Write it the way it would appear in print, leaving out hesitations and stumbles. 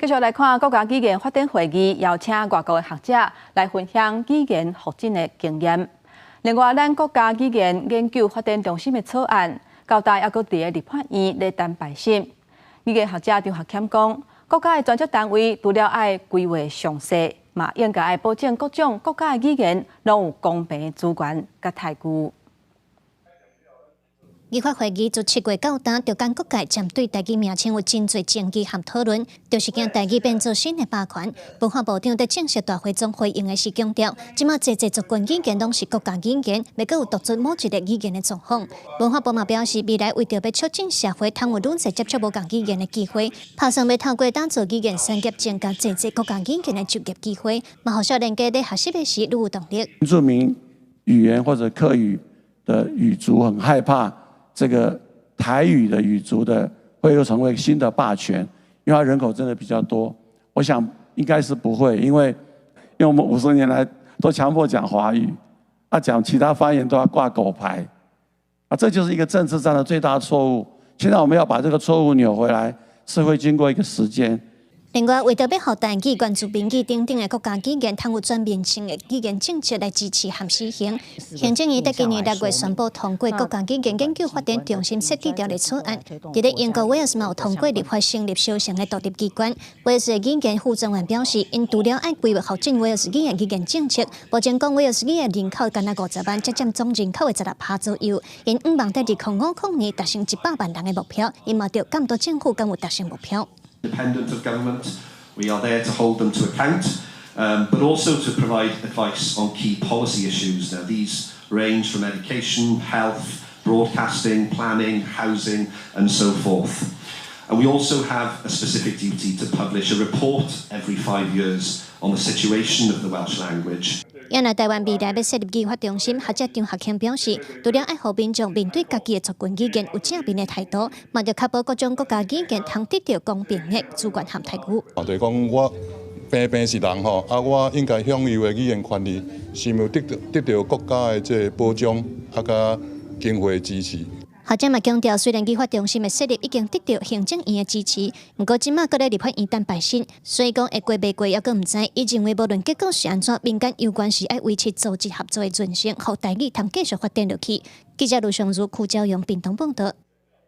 继续来看国家语言发展会议，邀请外国的学者来分享语言发展的经验。另外，咱国家语言研究发展中心的草案，交代还阁伫个立法院咧等排审。语言学者张学谦讲，国家的专职单位除了爱规划详细，嘛应该爱保证各种国家的语言拢有公平的资源甲待遇。 议法会议自7月到今，就跟各界针对台语名称有真侪争议和讨论，就是惊台语变做新的霸权。文化部长在正式大会中回应的是强调，即马侪族群语言拢是国家语言，未阁有独尊某一个语言的状况。文化部嘛表示，未来为着要促进社会通有愈侪接触无共语言的机会，打算要透过打造语言产业，增加侪国家语言的就业机会，嘛互少年家在学习的时愈有动力。原住民语言或者客语的语族很害怕。 这个台语的语族的会又成为新的霸权，因为它人口真的比较多。我想应该是不会，因为我们50年来都强迫讲华语，讲其他方言都要挂狗牌，这就是一个政治上的最大错误。现在我们要把这个错误扭回来，是会经过一个时间。 另外，为着要让台语、原住民语等等的国家语言通有全面性的语言政策来支持和施行，行政院在今年6月宣布通过国家语言研究发展中心设置条例草案。在英国威尔斯嘛有通过立法成立小型的独立机关。威尔斯的语言副政员表示，因除了爱规划发展威尔斯语的语言政策，目前讲威尔斯语的人口仅50万，只占总人口的16%左右。因希望在2050年达成100万人的目标，因嘛着监督政府敢有达成目标。 Independent of government, we are there to hold them to account, but also to provide advice on key policy issues. Now, these range from education, health, broadcasting, planning, housing, and so forth. And we also have a specific duty to publish a report every 5 years on the situation of the Welsh language. 因来台湾未来要设立议法中心，学者张学谦表示，除了爱互民众面对家己的族群语言有正面的态度，嘛要确保各种国家语言通得到公平的资源和待遇。就是讲我平是人吼，我应该享有的语言权利，是否得到国家的这保障，甲经费支持。 学者嘛强调，虽然议法中心的设立已经得到行政院的支持，不过即马搁在立法院等排审，所以讲会过未过，还阁唔知。伊认为无论结果是安怎，民间有关是爱维持组织合作的精神，互台语通继续发展落去。记者卢尚如、酷焦勇、屏东报道。